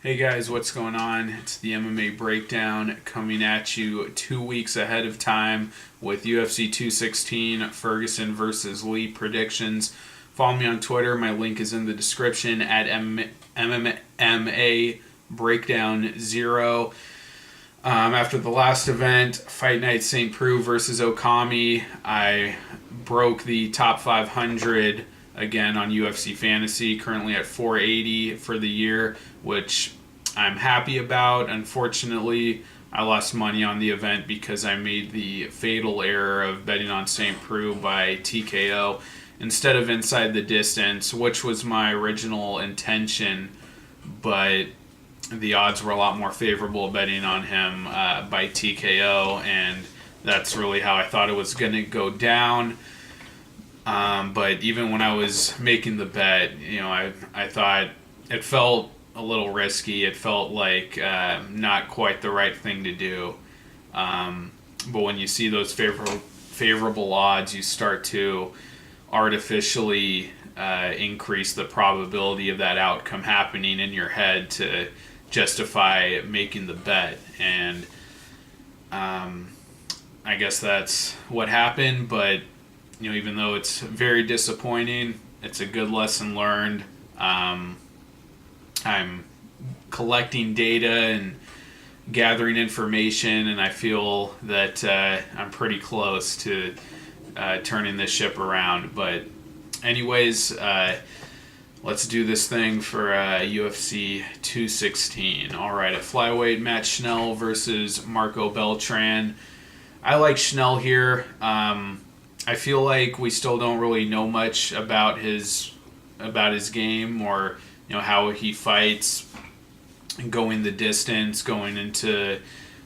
Hey guys, what's going on? It's the MMA Breakdown coming at you 2 weeks ahead of time with UFC 216 Ferguson versus Lee predictions. Follow me on Twitter. My link is in the description at MMA Breakdown 0. After the last event, Fight Night St. Preux versus Okami, I broke the top 500 again on UFC Fantasy, currently at 480 for the year, which I'm happy about. Unfortunately, I lost money on the event because I made the fatal error of betting on St. Preux by TKO instead of inside the distance, which was my original intention, but the odds were a lot more favorable betting on him by TKO, and that's really how I thought it was going to go down. But even when I was making the bet, I thought it felt a little risky. It felt like not quite the right thing to do. But when you see those favorable odds, you start to artificially increase the probability of that outcome happening in your head to justify making the bet. And I guess that's what happened, but even though it's very disappointing, it's a good lesson learned. I'm collecting data and gathering information, and I feel that I'm pretty close to turning this ship around. But anyways, let's do this thing for UFC 216. All right, at flyweight, Matt Schnell versus Marco Beltran. I like Schnell here. I feel like we still don't really know much about his game, or how he fights, going the distance, going into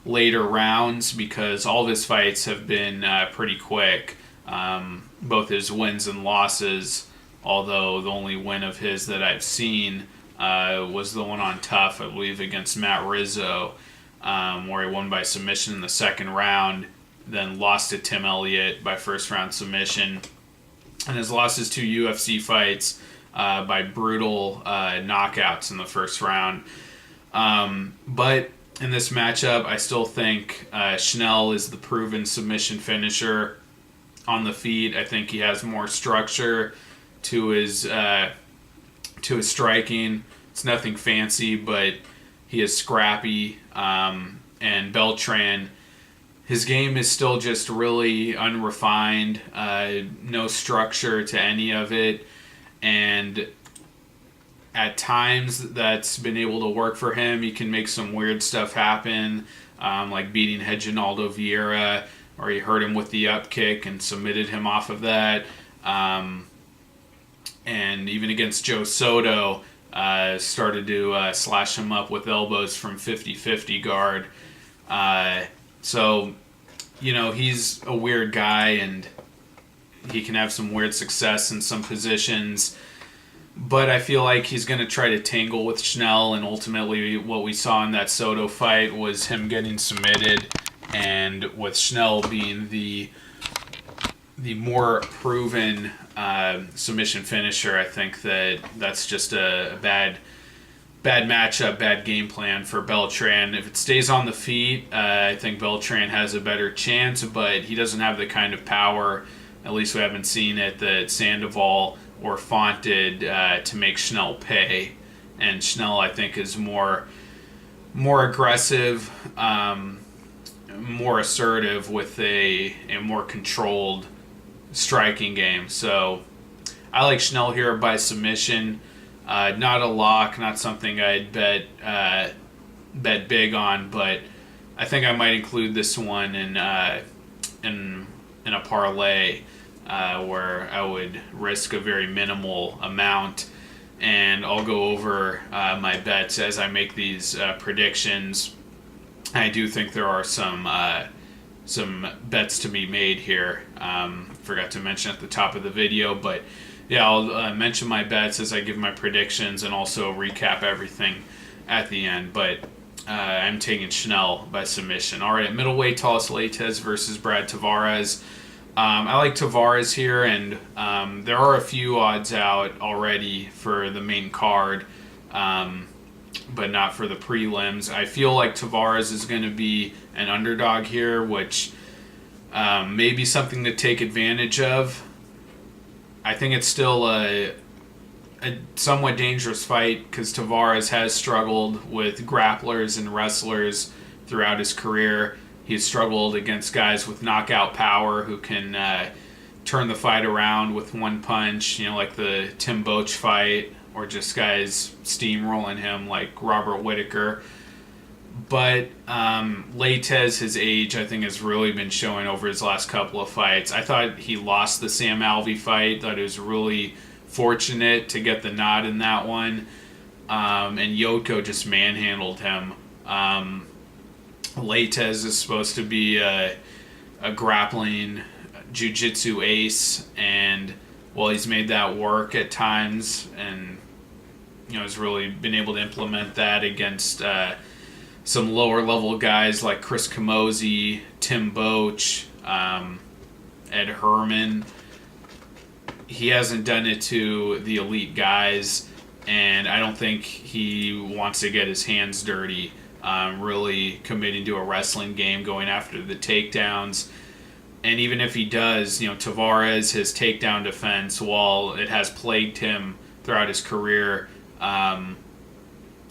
later rounds, because all of his fights have been pretty quick. Both his wins and losses, although the only win of his that I've seen was the one on Tough, I believe, against Matt Rizzo, where he won by submission in the second round, then lost to Tim Elliott by first round submission, and has lost his two UFC fights by brutal knockouts in the first round. But in this matchup, I still think Schnell is the proven submission finisher on the feet. I think he has more structure to his striking. It's nothing fancy, but he is scrappy. And Beltran, his game is still just really unrefined, no structure to any of it. And at times that's been able to work for him. He can make some weird stuff happen, like beating Reginaldo Vieira, or he hurt him with the up kick and submitted him off of that. And even against Joe Soto, started to slash him up with elbows from 50-50 guard. So, he's a weird guy, and he can have some weird success in some positions. But I feel like he's going to try to tangle with Schnell, and ultimately what we saw in that Soto fight was him getting submitted, and with Schnell being the more proven submission finisher, I think that's just a bad matchup, bad game plan for Beltran. If it stays on the feet, I think Beltran has a better chance, but he doesn't have the kind of power, at least we haven't seen it, that Sandoval or Font did to make Schnell pay. And Schnell, I think, is more aggressive, more assertive, with a more controlled striking game. So I like Schnell here by submission. Not a lock, not something I'd bet big on, but I think I might include this one in a parlay where I would risk a very minimal amount, and I'll go over my bets as I make these predictions. I do think there are some bets to be made here. Forgot to mention at the top of the video, but yeah, I'll mention my bets as I give my predictions, and also recap everything at the end. But I'm taking Schnell by submission. All right, at middleweight, Leites versus Brad Tavares. I like Tavares here, and there are a few odds out already for the main card. but not for the prelims. I feel like Tavares is going to be an underdog here, which may be something to take advantage of. I think it's still a somewhat dangerous fight because Tavares has struggled with grapplers and wrestlers throughout his career. He's struggled against guys with knockout power who can turn the fight around with one punch, like the Tim Boetsch fight, or just guys steamrolling him like Robert Whittaker. But Leites, his age, I think, has really been showing over his last couple of fights. I thought he lost the Sam Alvey fight. Thought it was really fortunate to get the nod in that one. And Yotko just manhandled him. Leites is supposed to be a grappling jiu-jitsu ace, and he's made that work at times, and has really been able to implement that against some lower level guys like Chris Camozzi, Tim Boetsch, Ed Herman. He hasn't done it to the elite guys, and I don't think he wants to get his hands dirty, really committing to a wrestling game, going after the takedowns. And even if he does, Tavares, his takedown defense, while it has plagued him throughout his career,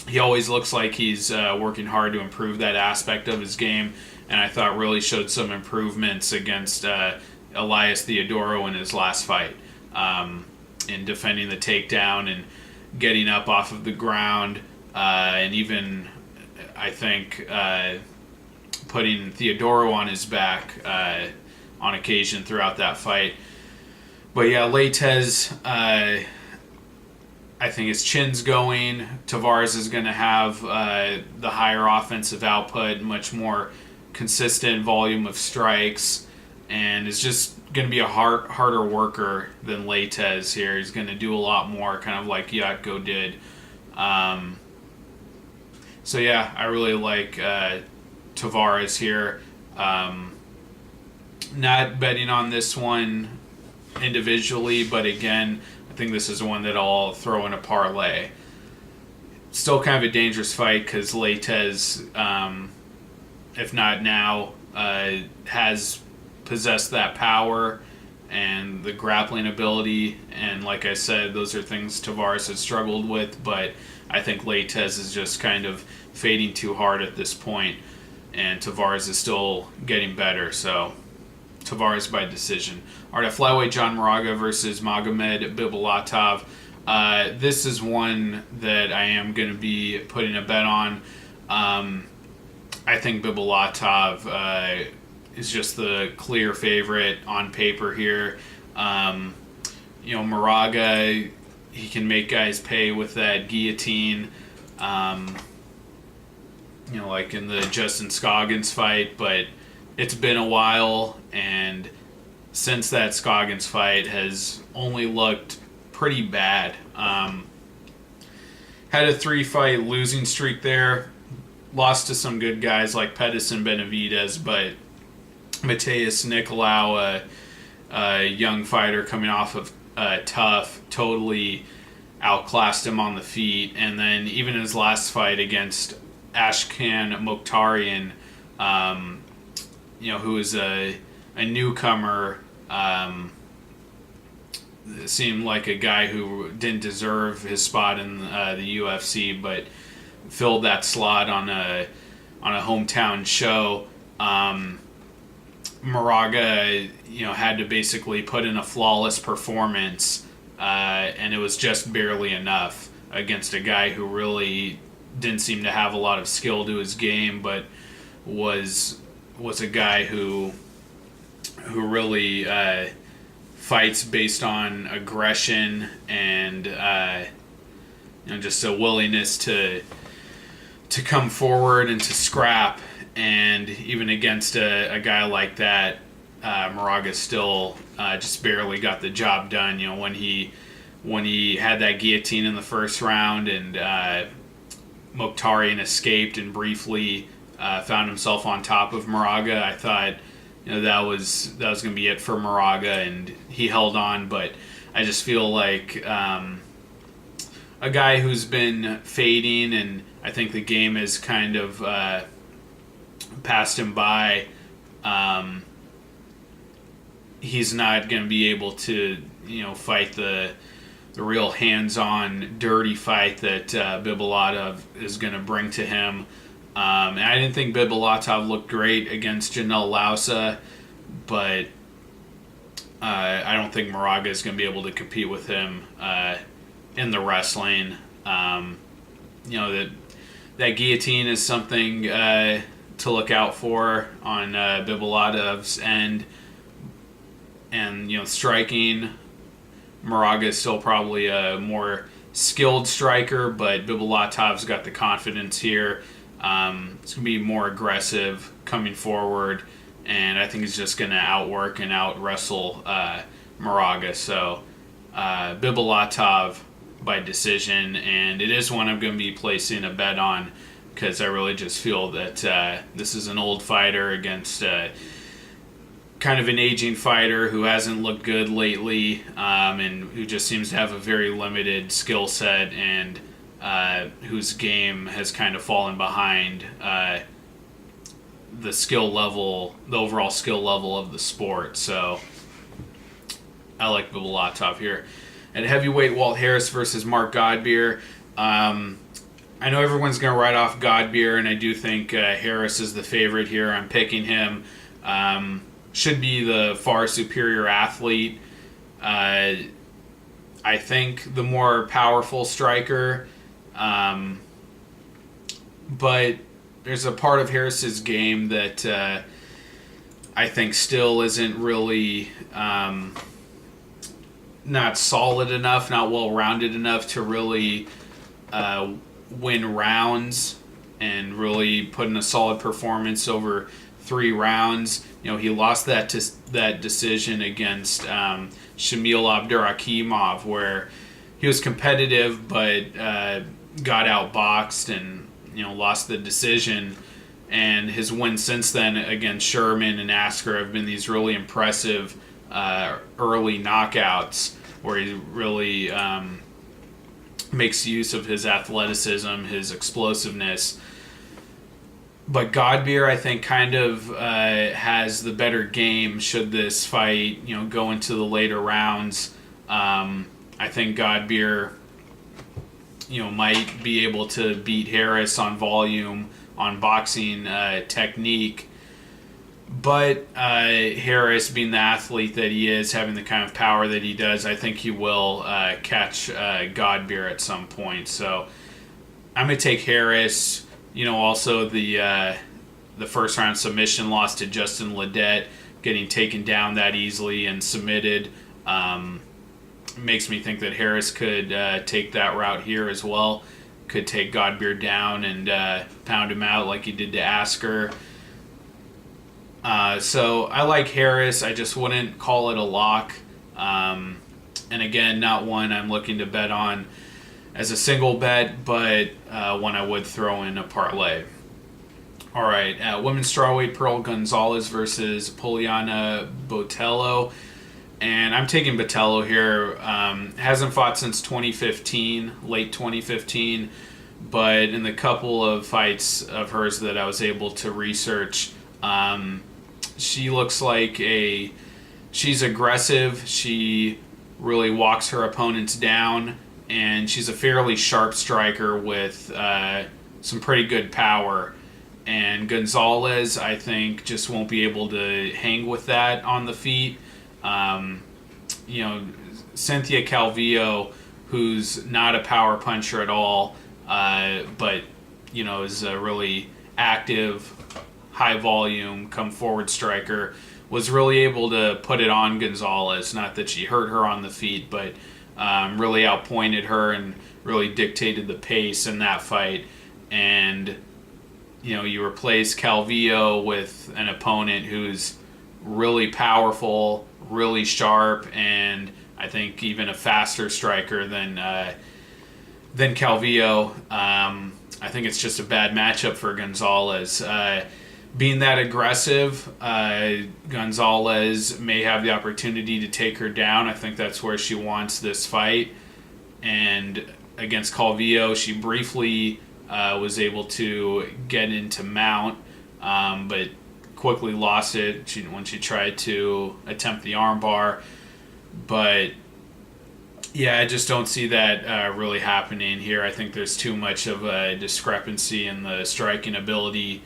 he always looks like he's working hard to improve that aspect of his game, and I thought really showed some improvements against Elias Theodorou in his last fight, in defending the takedown and getting up off of the ground, and even, I think, putting Theodorou on his back on occasion throughout that fight. But yeah, Leites, I think his chin's going. Tavares is going to have the higher offensive output, much more consistent volume of strikes, and is just going to be a harder worker than Leites here. He's going to do a lot more, kind of like Yotko did. So yeah, I really like Tavares here. Not betting on this one individually, but again, I think this is one that I'll throw in a parlay. Still kind of a dangerous fight because Leites, if not now, has possessed that power and the grappling ability. And like I said, those are things Tavares has struggled with, but I think Leites is just kind of fading too hard at this point, and Tavares is still getting better. So Tavares by decision. All right, flyweight John Moraga versus Magomed Bibulatov. This is one that I am going to be putting a bet on. I think Bibulatov is just the clear favorite on paper here. Moraga, he can make guys pay with that guillotine, like in the Justin Scoggins fight, but it's been a while, and since that Scoggins fight has only looked pretty bad. Had a 3-fight losing streak there, lost to some good guys like Pettis and Benavidez, but Mateus Nicolau, a young fighter coming off of Tough, totally outclassed him on the feet. And then even his last fight against Ashkan Mokhtarian, who is a newcomer, seemed like a guy who didn't deserve his spot in the UFC, but filled that slot on a hometown show. Moraga, had to basically put in a flawless performance, and it was just barely enough against a guy who really didn't seem to have a lot of skill to his game, but was a guy who really fights based on aggression and just a willingness to come forward and to scrap. And even against a guy like that, Moraga still just barely got the job done. When he had that guillotine in the first round and Mokhtarian escaped and briefly found himself on top of Moraga, I thought that was going to be it for Moraga, and he held on. But I just feel like a a guy who's been fading, and I think the game has kind of passed him by. He's not going to be able to, fight the real hands-on, dirty fight that Bibulatov is going to bring to him. And I didn't think Bibulatov looked great against Janelle Lausa, but I don't think Moraga is going to be able to compete with him in the wrestling. That guillotine is something to look out for on Bibulatov's end. And, striking, Moraga is still probably a more skilled striker, but Bibulatov's got the confidence here. It's going to be more aggressive coming forward, and I think he's just going to outwork and out-wrestle Moraga. So, Bibulatov by decision, and it is one I'm going to be placing a bet on because I really just feel that this is an old fighter against kind of an aging fighter who hasn't looked good lately, and who just seems to have a very limited skill set, and whose game has kind of fallen behind the overall skill level of the sport. So I like Bibulatov here. At heavyweight, Walt Harris versus Mark Godbeer. I know everyone's going to write off Godbeer, and I do think Harris is the favorite here. I'm picking him. Should be the far superior athlete. I think the more powerful striker. But there's a part of Harris's game that I think still isn't really not solid enough, not well-rounded enough to really win rounds and really put in a solid performance over 3 rounds. He lost that decision against Shamil Abdurakhimov, where he was competitive but got outboxed and lost the decision. And his wins since then against Sherman and Asker have been these really impressive early knockouts where he really makes use of his athleticism, his explosiveness. But Godbeer, I think, kind of has the better game should this fight, go into the later rounds. I think Godbeer, might be able to beat Harris on volume, on boxing technique. But Harris, being the athlete that he is, having the kind of power that he does, I think he will catch Godbeer at some point. So I'm going to take Harris. Also the first round submission loss to Justin Ledet, getting taken down that easily and submitted, makes me think that Harris could take that route here as well. Could take Godbeer down and pound him out like he did to Asker. So I like Harris. I just wouldn't call it a lock. And again, not one I'm looking to bet on as a single bet, but one I would throw in a parlay. All right, women's strawweight, Pearl Gonzalez versus Poliana Botelho. And I'm taking Botelho here. Hasn't fought since 2015, late 2015. But in the couple of fights of hers that I was able to research, she looks like she's aggressive. She really walks her opponents down. And she's a fairly sharp striker with some pretty good power. And Gonzalez, I think, just won't be able to hang with that on the feet. Cynthia Calvillo, who's not a power puncher at all, but, is a really active, high-volume, come-forward striker, was really able to put it on Gonzalez. Not that she hurt her on the feet, but really outpointed her and really dictated the pace in that fight. And, you replace Calvillo with an opponent who's really powerful, really sharp, and I think even a faster striker than Calvillo. I think it's just a bad matchup for Gonzalez. Being that aggressive, Gonzalez may have the opportunity to take her down. I think that's where she wants this fight. And against Calvillo. She briefly was able to get into mount, but quickly lost it when she tried to attempt the armbar. But yeah, I just don't see that really happening here. I think there's too much of a discrepancy in the striking ability,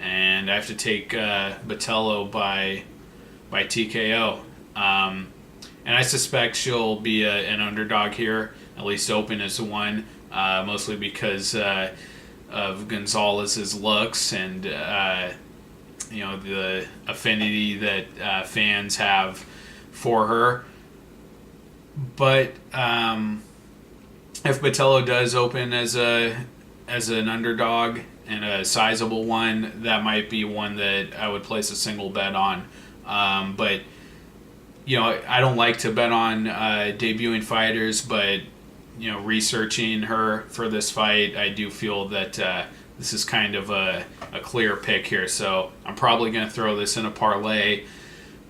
and I have to take Botelho by TKO. And I suspect she'll be an underdog here, at least open as one, mostly because of Gonzalez's looks and the affinity that fans have for her. But if Botelho does open as an underdog and a sizable one, that might be one that I would place a single bet on. But I don't like to bet on debuting fighters, but researching her for this fight, I do feel that this is kind of a clear pick here. So I'm probably going to throw this in a parlay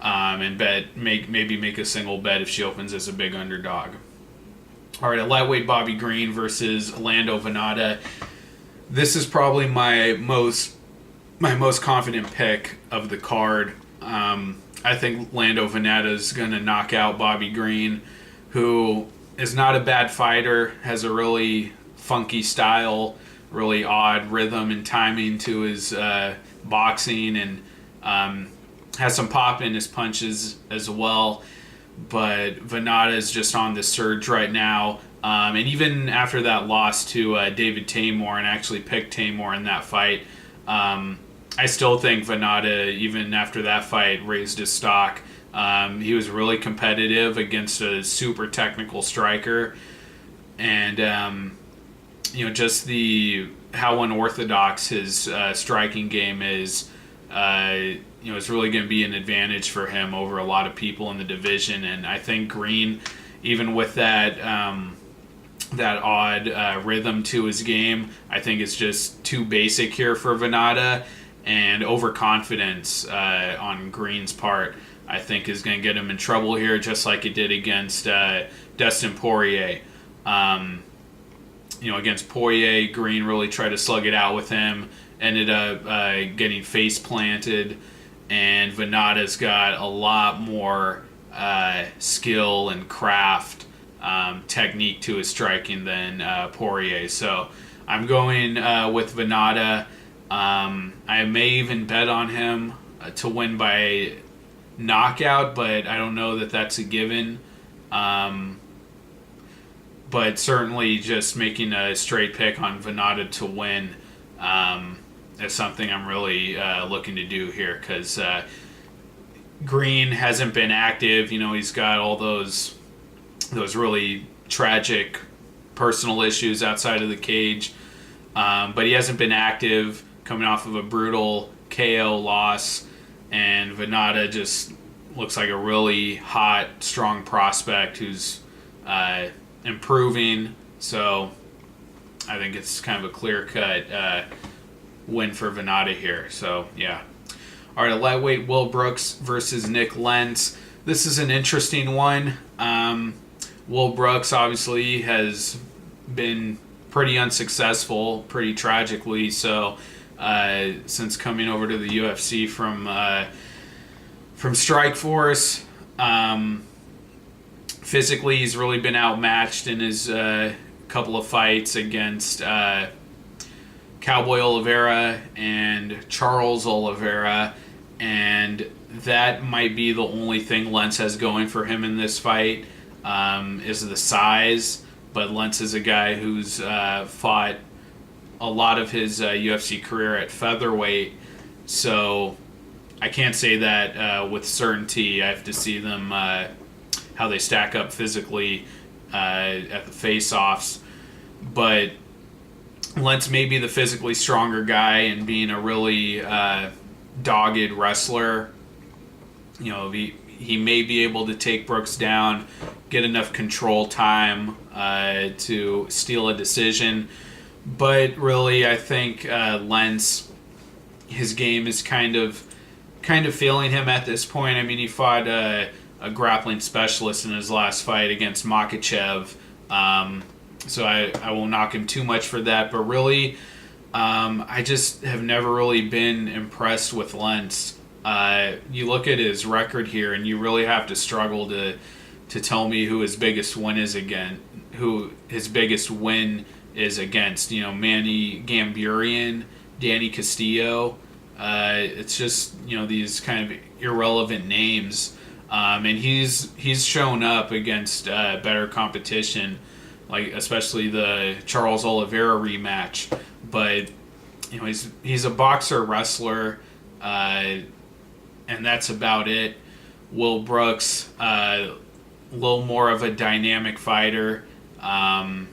and maybe make a single bet if she opens as a big underdog. All right, a lightweight Bobby Green versus Lando Vannata. This is probably my most confident pick of the card. I think Lando Vannata is going to knock out Bobby Green, who is not a bad fighter, has a really funky style, really odd rhythm and timing to his boxing, and has some pop in his punches as well. But Vannata is just on the surge right now. And even after that loss to David Tamor, and actually picked Tamor in that fight, I still think Vannata, even after that fight, raised his stock. He was really competitive against a super technical striker. And, just how unorthodox his striking game is, it's really going to be an advantage for him over a lot of people in the division. And I think Green, even with that odd rhythm to his game, I think it's just too basic here for Vannata. And overconfidence on Green's part, I think, is going to get him in trouble here, just like it did against Dustin Poirier. Against Poirier, Green really tried to slug it out with him, ended up getting face planted, and Vannata's got a lot more skill and craft, technique to his striking than Poirier. So I'm going with Vannata. I may even bet on him to win by knockout, but I don't know that that's a given. But certainly just making a straight pick on Vannata to win is something I'm really looking to do here, because Green hasn't been active. He's got all those really tragic personal issues outside of the cage, but he hasn't been active, coming off of a brutal KO loss, and Vannata just looks like a really hot, strong prospect who's improving. So I think it's kind of a clear-cut win for Vannata here. So, yeah. All right, a lightweight Will Brooks versus Nick Lentz. This is an interesting one. Will Brooks obviously has been pretty unsuccessful, pretty tragically so, since coming over to the UFC from Strikeforce. Physically, he's really been outmatched in his couple of fights against Cowboy Oliveira and Charles Oliveira, and that might be the only thing Lentz has going for him in this fight, is the size. But Lentz is a guy who's fought a lot of his UFC career at featherweight, so I can't say that with certainty. I have to see them how they stack up physically at the face-offs. But Lentz may be the physically stronger guy, and being a really dogged wrestler, he may be able to take Brooks down, get enough control time to steal a decision. But really, I think Lentz, his game is kind of failing him at this point. I mean, he fought a grappling specialist in his last fight against Makhachev, So I won't knock him too much for that. But really, I just have never really been impressed with Lentz. You look at his record here, and you really have to struggle to tell me who his biggest win is against. Who his biggest win is against? Manny Gamburian, Danny Castillo. It's just these kind of irrelevant names, and he's shown up against better competition, like especially the Charles Oliveira rematch. But he's a boxer wrestler, and that's about it. Will Brooks, a little more of a dynamic fighter. And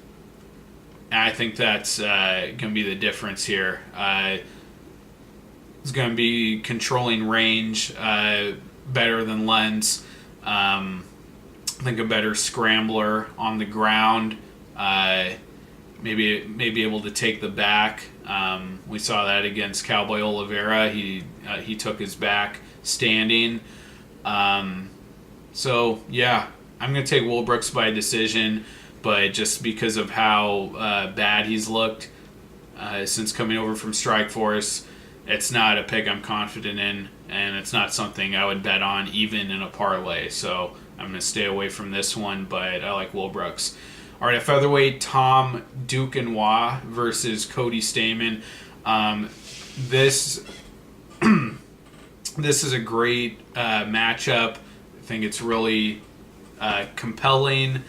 I think that's going to be the difference here. It's going to be controlling range better than Lentz. I think a better scrambler on the ground. Maybe able to take the back. We saw that against Cowboy Oliveira. He took his back standing. So yeah, I'm going to take Will Brooks by decision, but just because of how bad he's looked since coming over from Strikeforce, it's not a pick I'm confident in, and it's not something I would bet on even in a parlay. So I'm going to stay away from this one, but I like Will Brooks. All right, at featherweight, Tom Duquesnoy versus Cody Stamman. This is a great matchup. I think it's really compelling.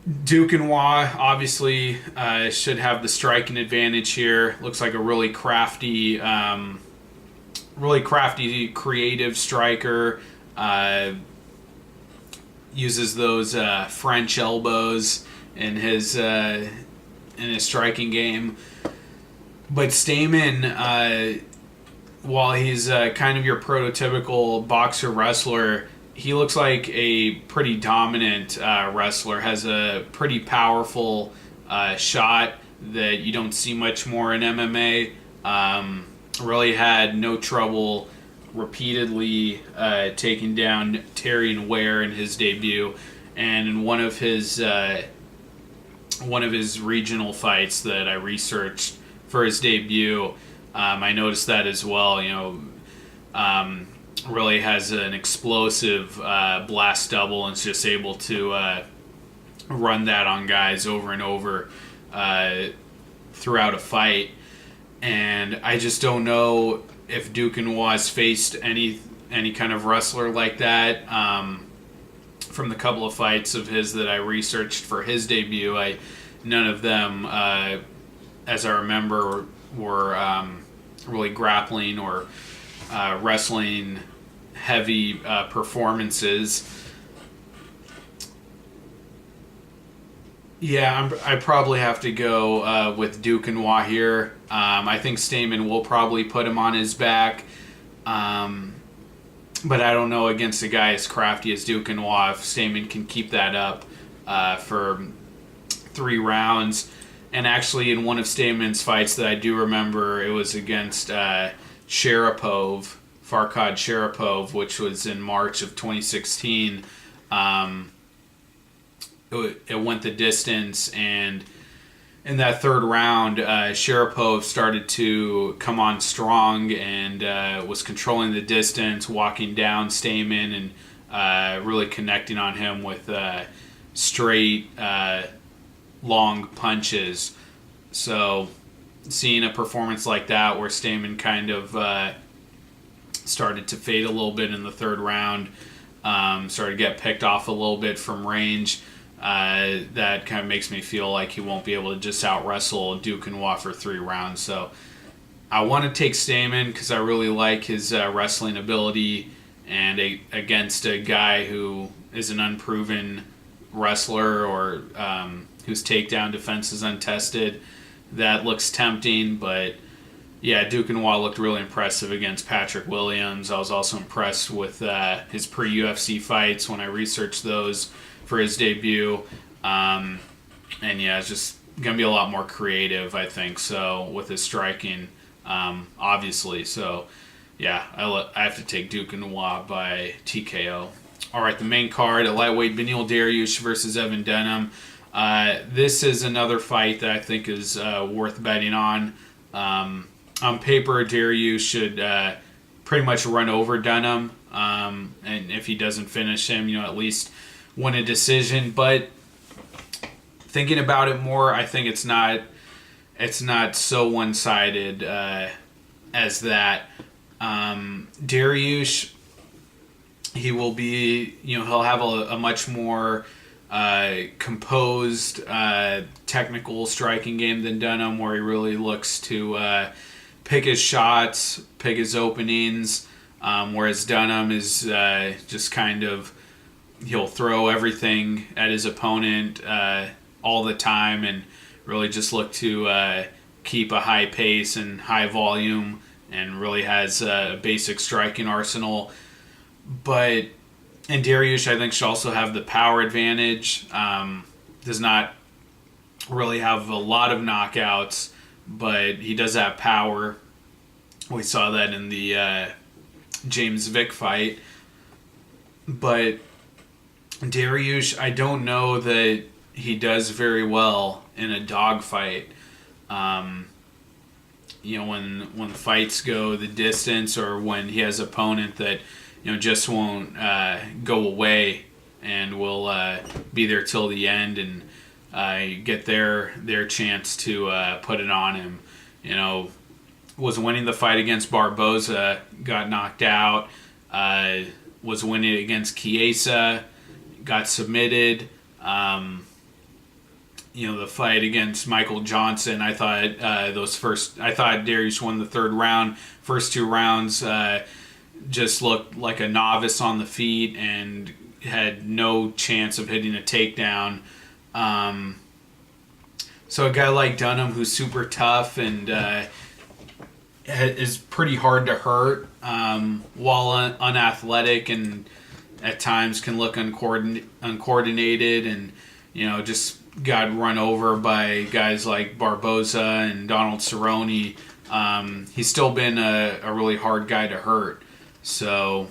Duquesnoy obviously should have the striking advantage here. Looks like a really crafty, creative striker. Uses those French elbows in his striking game. But Stamman, while he's kind of your prototypical boxer wrestler, he looks like a pretty dominant wrestler. Has a pretty powerful shot that you don't see much more in MMA. Really had no trouble repeatedly taking down Terrion Ware in his debut, and in one of his regional fights that I researched for his debut, I noticed that as well. Really has an explosive blast double and is just able to run that on guys over and over throughout a fight. And I just don't know if Duquesnoy's faced any kind of wrestler like that. From the couple of fights of his that I researched for his debut, none of them, as I remember, were really grappling or wrestling heavy performances. Yeah, I probably have to go with Duquesnoy here. I think Stamman will probably put him on his back. But I don't know against a guy as crafty as Duquesnoy if Stamman can keep that up for 3 rounds. And actually, in one of Stamman's fights that I do remember, it was against Farkhad Sharapov, which was in March of 2016. It went the distance, and in that 3rd round, Sharapov started to come on strong and was controlling the distance, walking down Stamman and really connecting on him with straight, long punches. So seeing a performance like that where Stamman kind of started to fade a little bit in the 3rd round, started to get picked off a little bit from range, that kind of makes me feel like he won't be able to just out-wrestle Duquesnoy for 3 rounds. So I want to take Stamman because I really like his wrestling ability, and against a guy who is an unproven wrestler or whose takedown defense is untested, that looks tempting. But yeah, Duquesnoy looked really impressive against Patrick Williams. I was also impressed with his pre-UFC fights when I researched those for his debut. And yeah, it's just going to be a lot more creative, I think, so with his striking, obviously. So yeah, I have to take Duquesnoy by TKO. All right, the main card, at lightweight, Beneil Dariush versus Evan Dunham. This is another fight that I think is worth betting on. On paper, Dariush should pretty much run over Dunham, and if he doesn't finish him, at least win a decision. But thinking about it more, I think it's not so one-sided as that. Dariush, he will be, he'll have a much more composed technical striking game than Dunham, where he really looks to pick his shots, pick his openings, whereas Dunham is just kind of, he'll throw everything at his opponent all the time and really just look to keep a high pace and high volume, and really has a basic striking arsenal. And Dariush, I think, should also have the power advantage. Does not really have a lot of knockouts, but he does have power. We saw that in the James Vick fight. But Dariush, I don't know that he does very well in a dogfight. When fights go the distance, or when he has an opponent that just won't go away and will be there till the end and get their chance to put it on him. Was winning the fight against Barboza, got knocked out. Was winning against Chiesa, got submitted. The fight against Michael Johnson, I thought Dariush won the third round. First two rounds, just looked like a novice on the feet and had no chance of hitting a takedown. So a guy like Dunham, who's super tough and is pretty hard to hurt, while unathletic and at times can look uncoordinated, and just got run over by guys like Barboza and Donald Cerrone. He's still been a really hard guy to hurt. So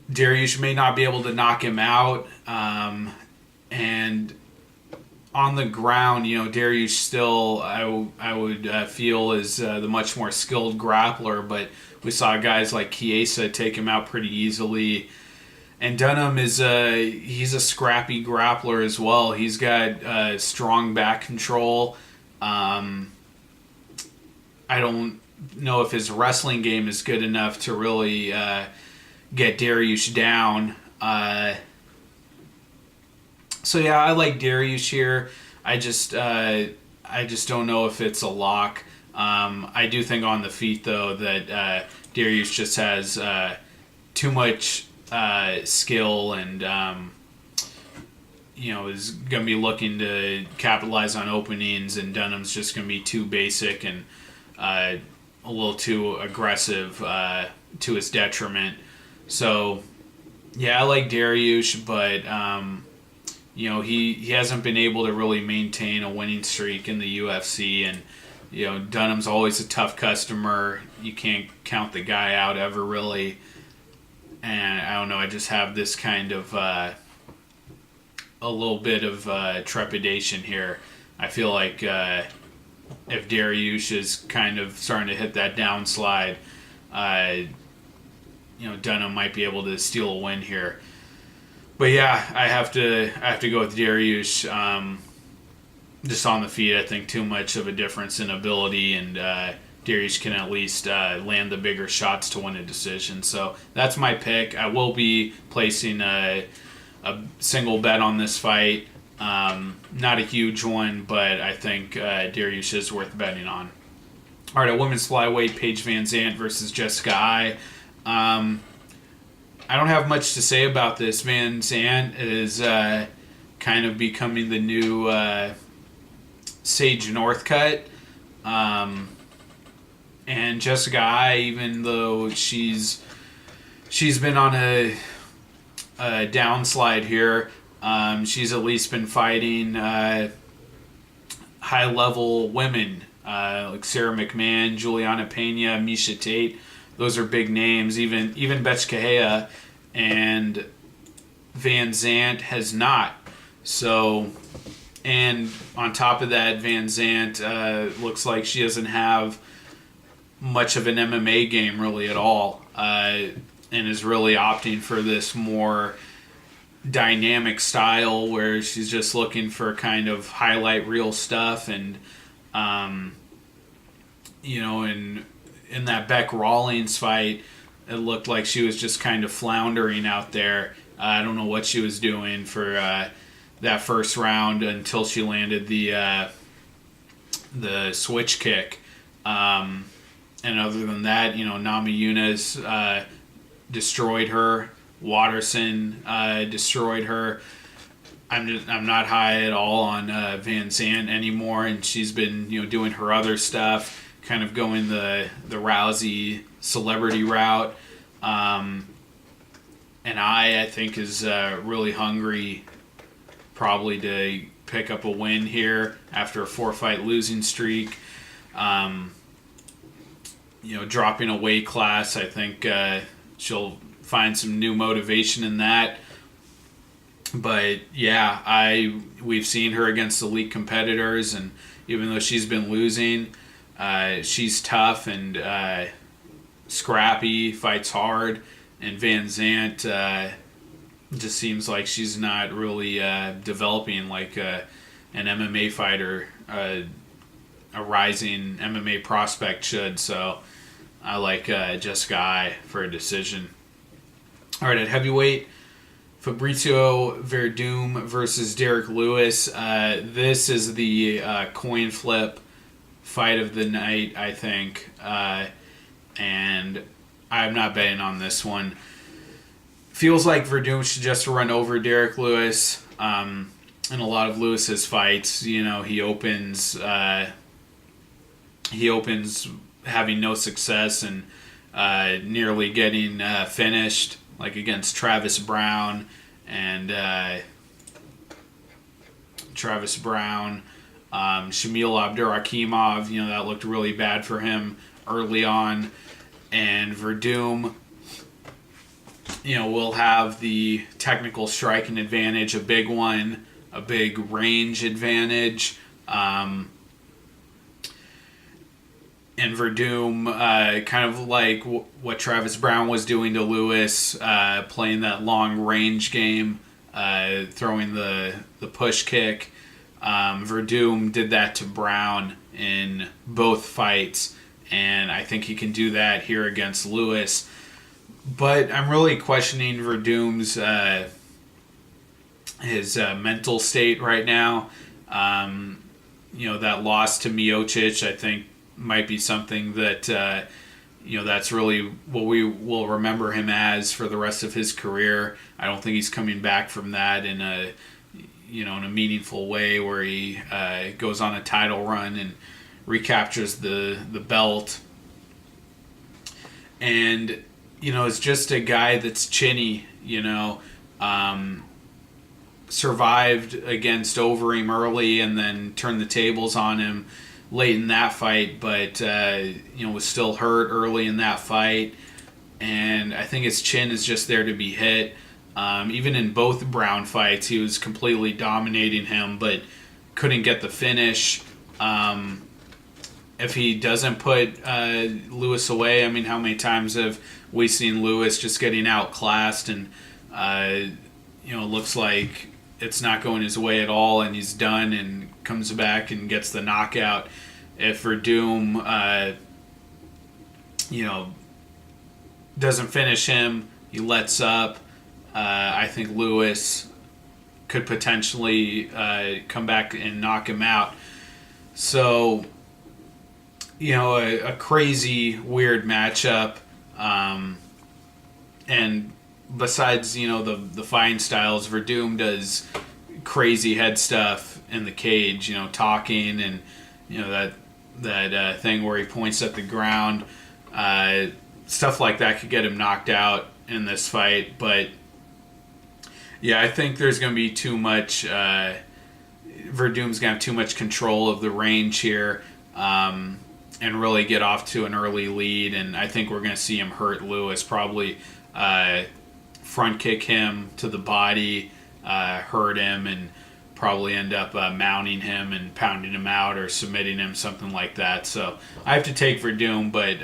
Dariush may not be able to knock him out. And on the ground, Dariush still, I would feel is the much more skilled grappler, but we saw guys like Chiesa take him out pretty easily. And Dunham he's a scrappy grappler as well. He's got strong back control. I don't know if his wrestling game is good enough to really get Dariush down. So yeah, I like Dariush here. I just don't know if it's a lock. I do think on the feet though that Dariush just has too much skill and is going to be looking to capitalize on openings, and Dunham's just going to be too basic and a little too aggressive to his detriment. So yeah, I like Dariush, but he hasn't been able to really maintain a winning streak in the UFC, and Dunham's always a tough customer. You can't count the guy out ever, really. And I don't know, I just have this kind of a little bit of trepidation here. I feel like if Dariush is kind of starting to hit that downslide, Dunham might be able to steal a win here. But yeah, I have to go with Dariush. Just on the feet, I think too much of a difference in ability, and Dariush can at least land the bigger shots to win a decision. So that's my pick. I will be placing a single bet on this fight. Not a huge one, but I think Dariush is worth betting on. All right, at women's flyweight, Paige Vanzant versus Jessica Eye. I don't have much to say about this. Vanzant is kind of becoming the new Sage Northcutt. And Jessica Eye, even though she's been on a downslide here, she's at least been fighting high-level women like Sarah McMahon, Juliana Pena, Misha Tate. Those are big names. Even Betch Kahea and Vanzant has not. So, and on top of that, Vanzant looks like she doesn't have much of an MMA game really at all, and is really opting for this more dynamic style where she's just looking for kind of highlight reel stuff. And in that Beck Rawlings fight, it looked like she was just kind of floundering out there. I don't know what she was doing for that first round until she landed the switch kick. And other than that, Nami Yunus destroyed her. Watterson destroyed her. I'm not high at all on Vanzant anymore, and she's been doing her other stuff, kind of going the Rousey celebrity route. And I think is really hungry, probably to pick up a win here after a 4-fight losing streak. Dropping a weight class, I think she'll find some new motivation in that. But yeah, we've seen her against elite competitors, and even though she's been losing, she's tough and scrappy, fights hard, and Vanzant just seems like she's not really developing like an MMA fighter, a rising MMA prospect should. So I like Jessica Ai for a decision. All right, at heavyweight, Fabricio Werdum versus Derek Lewis. This is the coin flip fight of the night, I think. And I'm not betting on this one. Feels like Werdum should just run over Derek Lewis. In a lot of Lewis's fights, he opens having no success and nearly getting finished, like against Travis Brown and Shamil Abdurakhimov. That looked really bad for him early on. And Werdum, will have the technical striking advantage, a big one, a big range advantage. And Werdum, kind of like what Travis Brown was doing to Lewis, playing that long range game, throwing the push kick. Werdum did that to Brown in both fights, and I think he can do that here against Lewis. But I'm really questioning Verdum's his mental state right now. That loss to Miocic, I think, might be something that that's really what we will remember him as for the rest of his career. I don't think he's coming back from that in a meaningful way where he goes on a title run and recaptures the belt. And it's just a guy that's chinny. Survived against Overeem early and then turned the tables on him late in that fight, but was still hurt early in that fight, and I think his chin is just there to be hit. Even in both Brown fights, he was completely dominating him, but couldn't get the finish. If he doesn't put Lewis away, how many times have we seen Lewis just getting outclassed and looks like it's not going his way at all, and he's done and comes back and gets the knockout. If Werdum, doesn't finish him, he lets up. I think Lewis could potentially come back and knock him out. So, a crazy, weird matchup. And besides, the fighting styles, Werdum does crazy head stuff in the cage, talking and, that thing where he points at the ground. Stuff like that could get him knocked out in this fight. But, yeah, I think there's going to be too much... Verdum's going to have too much control of the range here and really get off to an early lead. And I think we're going to see him hurt Lewis probably 4 front kick him to the body, hurt him, and probably end up mounting him and pounding him out or submitting him, something like that. So I have to take Werdum, but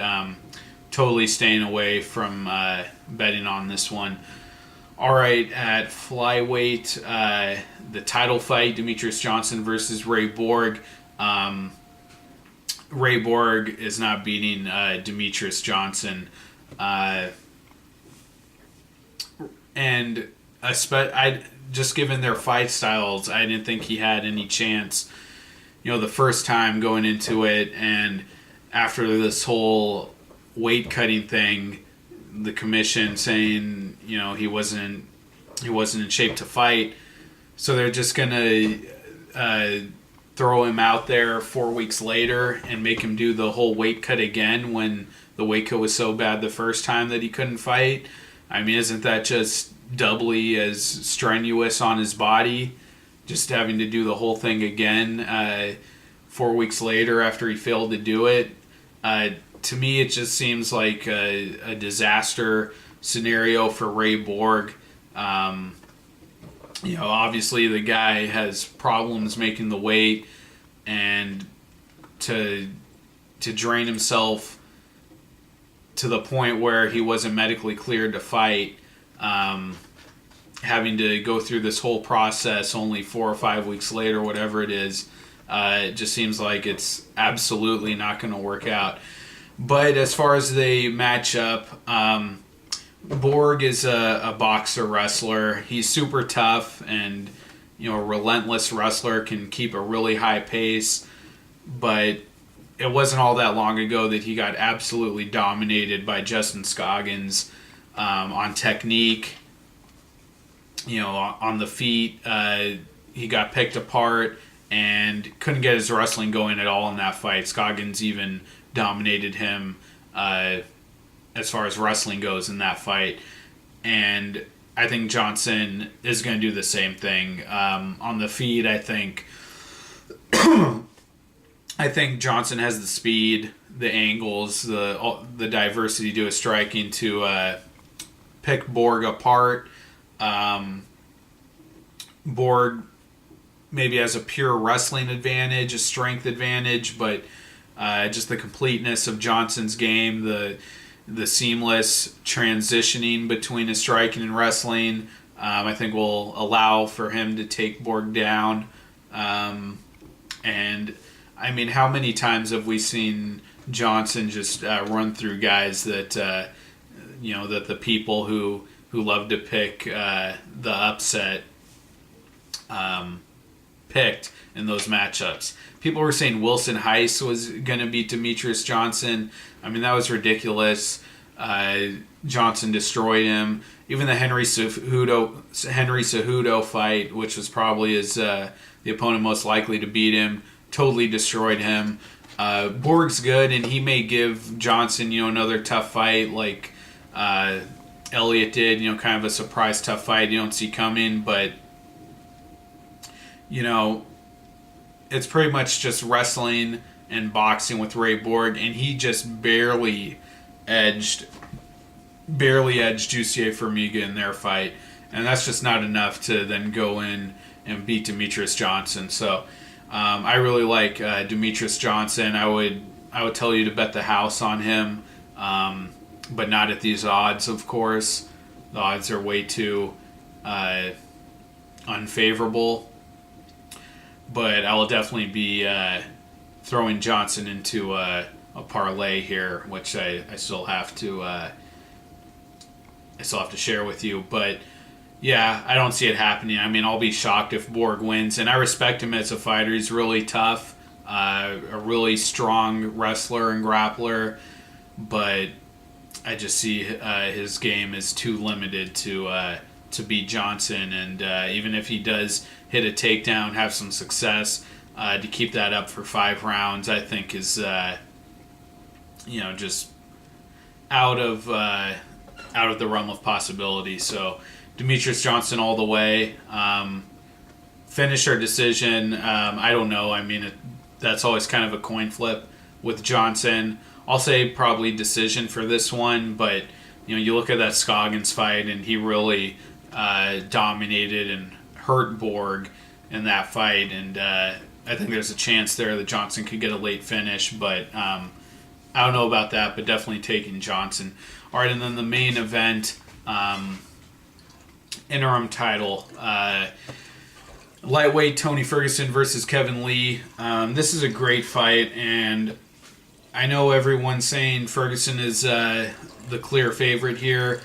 totally staying away from betting on this one. All right, at flyweight, the title fight, Demetrius Johnson versus Ray Borg. Ray Borg is not beating Demetrius Johnson. And just given their fight styles, I didn't think he had any chance, the first time going into it. And after this whole weight cutting thing, the commission saying, he wasn't in shape to fight. So they're just going to throw him out there 4 weeks later and make him do the whole weight cut again when the weight cut was so bad the first time that he couldn't fight. I mean, isn't that just doubly as strenuous on his body, just having to do the whole thing again 4 weeks later after he failed to do it? To me, it just seems like a disaster scenario for Ray Borg. Obviously the guy has problems making the weight, and to drain himself to the point where he wasn't medically cleared to fight, having to go through this whole process only 4 or 5 weeks later, whatever it is, it just seems like it's absolutely not going to work out. But as far as they match up, Borg is a boxer wrestler. He's super tough and a relentless wrestler, can keep a really high pace. But it wasn't all that long ago that he got absolutely dominated by Justin Scoggins on technique. On the feet, he got picked apart and couldn't get his wrestling going at all in that fight. Scoggins even dominated him as far as wrestling goes in that fight. And I think Johnson is going to do the same thing. On the feet, I think Johnson has the speed, the angles, the diversity to his striking to pick Borg apart. Borg maybe has a pure wrestling advantage, a strength advantage, but just the completeness of Johnson's game, the seamless transitioning between his striking and wrestling, I think will allow for him to take Borg down. And I mean, how many times have we seen Johnson just run through guys that that the people who love to pick the upset picked in those matchups? People were saying Wilson Heiss was going to beat Demetrius Johnson. I mean, that was ridiculous. Johnson destroyed him. Even the Henry Cejudo fight, which was probably the opponent most likely to beat him, totally destroyed him. Borg's good, and he may give Johnson, another tough fight like Elliott did. Kind of a surprise tough fight you don't see coming, but it's pretty much just wrestling and boxing with Ray Borg, and he just barely edged Jussier Formiga in their fight, and that's just not enough to then go in and beat Demetrius Johnson. So I really like Demetrius Johnson. I would tell you to bet the house on him, but not at these odds, of course. The odds are way too unfavorable. But I will definitely be throwing Johnson into a parlay here, which I still have to share with you. But yeah, I don't see it happening. I mean, I'll be shocked if Borg wins, and I respect him as a fighter. He's really tough, a really strong wrestler and grappler, but I just see his game is too limited to beat Johnson, and even if he does hit a takedown, have some success, to keep that up for 5 rounds, I think is just out of the realm of possibility. So Demetrius Johnson all the way. Finish or decision, I don't know. I mean, that's always kind of a coin flip with Johnson. I'll say probably decision for this one, but you look at that Scoggins fight, and he really dominated and hurt Borg in that fight, and I think there's a chance there that Johnson could get a late finish, but I don't know about that, but definitely taking Johnson. All right, and then the main event, interim title, lightweight Tony Ferguson versus Kevin Lee. This is a great fight, and I know everyone's saying Ferguson is the clear favorite here.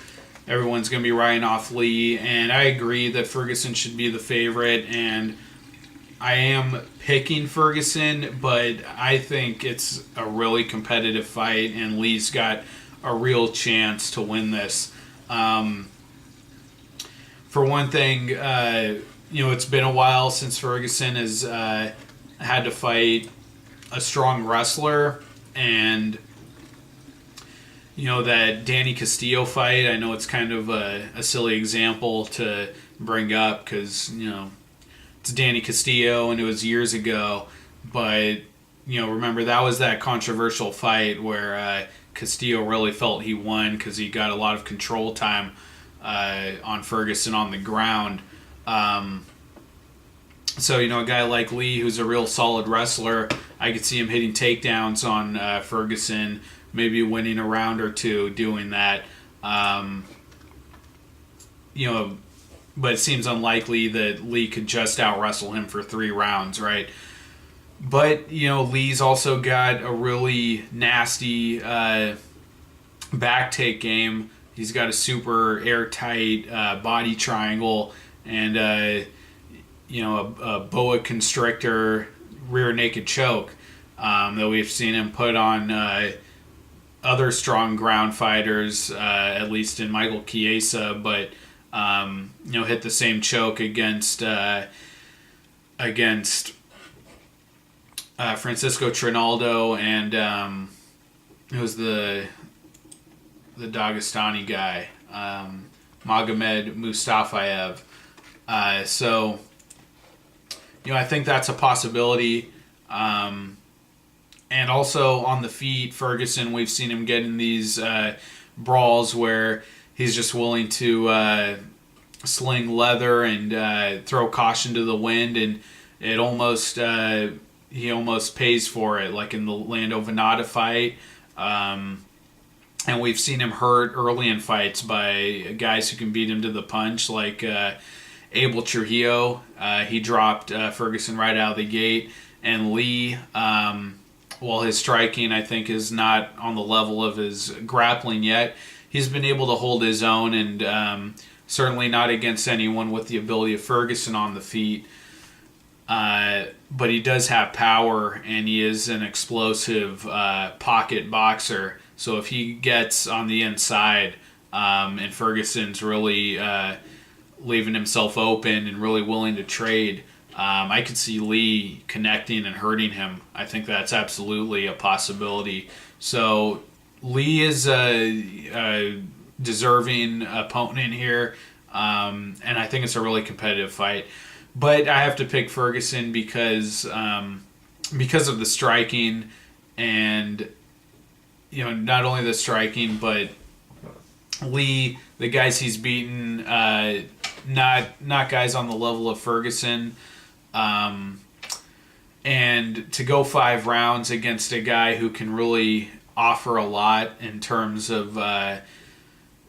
Everyone's going to be writing off Lee, and I agree that Ferguson should be the favorite, and I am picking Ferguson, but I think it's a really competitive fight, and Lee's got a real chance to win this. For one thing, it's been a while since Ferguson has had to fight a strong wrestler, and that Danny Castillo fight, I know it's kind of a silly example to bring up because, it's Danny Castillo and it was years ago, but, remember that was that controversial fight where Castillo really felt he won because he got a lot of control time on Ferguson on the ground. So, a guy like Lee, who's a real solid wrestler, I could see him hitting takedowns on Ferguson, maybe winning a round or two doing that. But it seems unlikely that Lee could just out-wrestle him for 3 rounds, right? But, Lee's also got a really nasty back take game. He's got a super airtight body triangle and, a boa constrictor rear naked choke that we've seen him put on other strong ground fighters, at least in Michael Chiesa, but hit the same choke against Francisco Trinaldo and it was the Dagestani guy, Magomed Mustafayev. So I think that's a possibility. And also on the feet, Ferguson, we've seen him get in these brawls where he's just willing to sling leather and throw caution to the wind, and it almost he almost pays for it, like in the Lando Vannata fight. And we've seen him hurt early in fights by guys who can beat him to the punch, like Abel Trujillo. He dropped Ferguson right out of the gate, and Lee. While his striking, I think, is not on the level of his grappling yet, he's been able to hold his own, and certainly not against anyone with the ability of Ferguson on the feet. But he does have power, and he is an explosive pocket boxer. So if he gets on the inside, and Ferguson's really leaving himself open and really willing to trade, I could see Lee connecting and hurting him. I think that's absolutely a possibility. So Lee is a deserving opponent here, and I think it's a really competitive fight. But I have to pick Ferguson because of the striking, and not only the striking, but Lee, the guys he's beaten, not guys on the level of Ferguson. And to go 5 rounds against a guy who can really offer a lot in terms of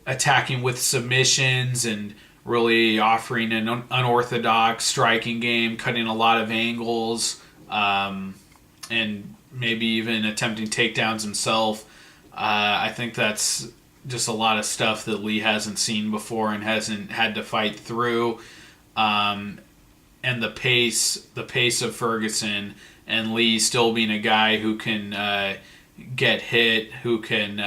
attacking with submissions and really offering an unorthodox striking game, cutting a lot of angles, and maybe even attempting takedowns himself. I think that's just a lot of stuff that Lee hasn't seen before and hasn't had to fight through. And the pace of Ferguson and Lee still being a guy who can get hit, who can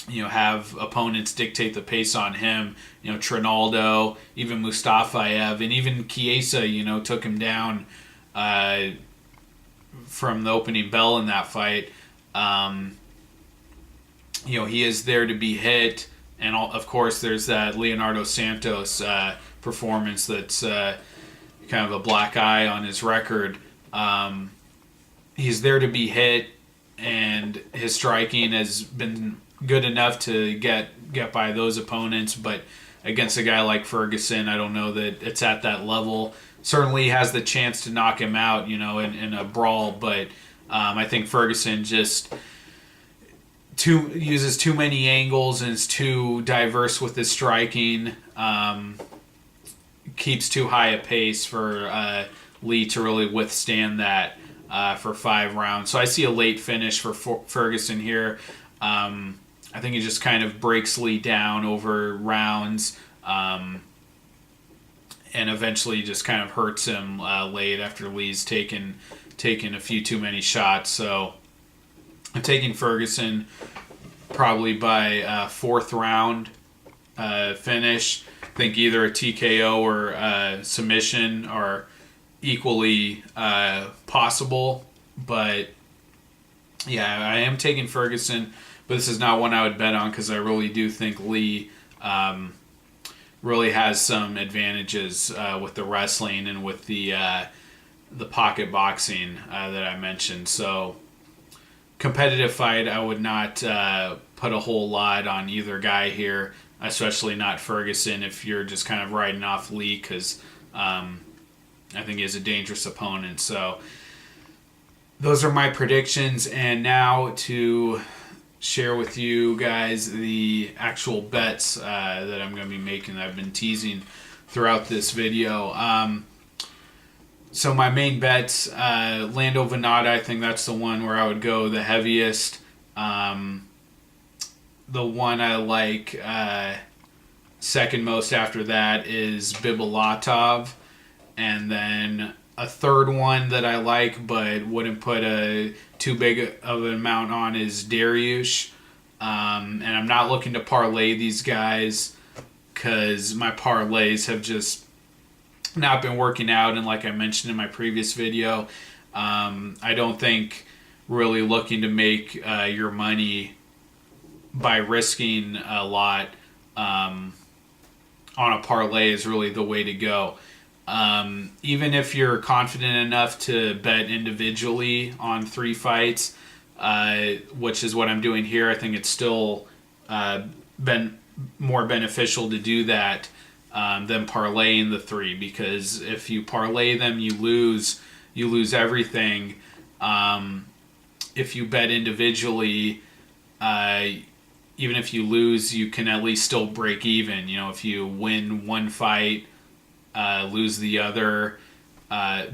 have opponents dictate the pace on him. Trinaldo, even Mustafayev, and even Chiesa, took him down from the opening bell in that fight. He is there to be hit, and of course there's that Leonardo Santos performance that's kind of a black eye on his record. He's there to be hit, and his striking has been good enough to get by those opponents, but against a guy like Ferguson, I don't know that it's at that level. Certainly has the chance to knock him out, in a brawl, but I think Ferguson just uses too many angles and is too diverse with his striking. Keeps too high a pace for Lee to really withstand that for 5 rounds. So I see a late finish for Ferguson here. I think he just kind of breaks Lee down over rounds, and eventually just kind of hurts him late after Lee's taken a few too many shots. So I'm taking Ferguson probably by 4th round finish. I think either a TKO or submission are equally possible. But yeah, I am taking Ferguson, but this is not one I would bet on because I really do think Lee really has some advantages with the wrestling and with the pocket boxing that I mentioned. So competitive fight, I would not put a whole lot on either guy here, especially not Ferguson if you're just kind of riding off Lee, because I think he is a dangerous opponent. So those are my predictions, and now to share with you guys the actual bets that I'm going to be making that I've been teasing throughout this video. So my main bets, Lando Vannata, I think that's the one where I would go the heaviest. The one I like second most after that is Bibulatov. And then a third one that I like but wouldn't put too big of an amount on is Dariush. And I'm not looking to parlay these guys because my parlays have just not been working out. And like I mentioned in my previous video, I don't think really looking to make your money by risking a lot on a parlay is really the way to go. Even if you're confident enough to bet individually on 3 fights, which is what I'm doing here, I think it's still been more beneficial to do that than parlaying the 3, because if you parlay them, you lose everything. If you bet individually, even if you lose, you can at least still break even. If you win one fight, lose the other,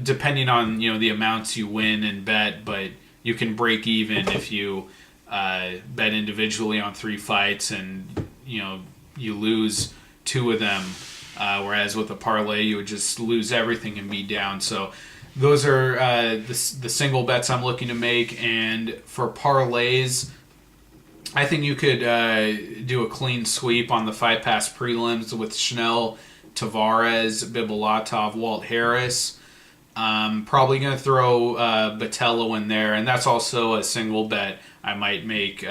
depending on the amounts you win and bet, but you can break even if you bet individually on 3 fights and you lose 2 of them, whereas with a parlay you would just lose everything and be down. So those are the single bets I'm looking to make. And for parlays, I think you could do a clean sweep on the Fight Pass prelims with Schnell, Tavares, Bibulatov, Walt Harris. Probably going to throw Botelho in there, and that's also a single bet I might make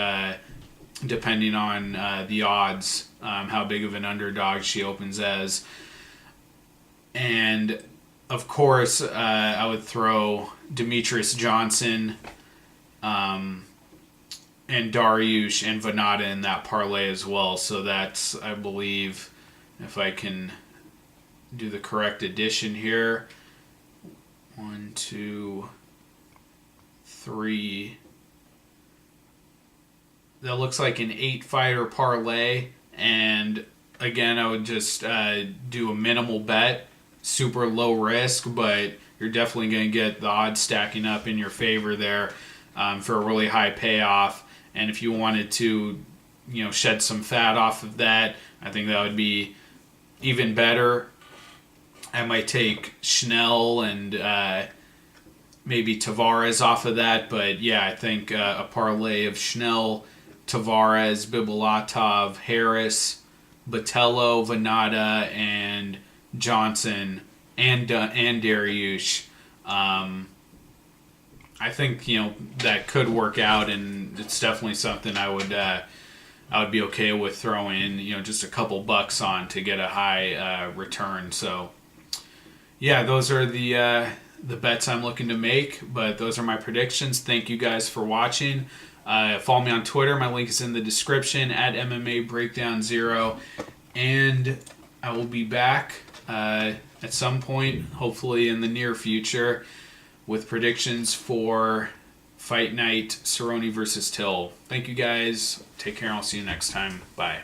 depending on the odds, how big of an underdog she opens as. And of course, I would throw Demetrius Johnson and Dariush and Vannata in that parlay as well. So that's, I believe, if I can do the correct addition here, 1, 2, 3. That looks like an 8-fighter parlay. And again, I would just do a minimal bet, super low risk, but you're definitely going to get the odds stacking up in your favor there for a really high payoff. And if you wanted to, shed some fat off of that, I think that would be even better. I might take Schnell and maybe Tavares off of that, but yeah, I think a parlay of Schnell, Tavares, Bibulatov, Harris, Botelho, Vannata, and Johnson, and Dariush. I think that could work out, and it's definitely something I would be okay with throwing just a couple bucks on to get a high return. So yeah, those are the bets I'm looking to make, but those are my predictions. Thank you guys for watching. Follow me on Twitter. My link is in the description at MMA Breakdown 0. And I will be back at some point, hopefully in the near future, with predictions for Fight Night Cerrone versus Till. Thank you guys. Take care. I'll see you next time. Bye.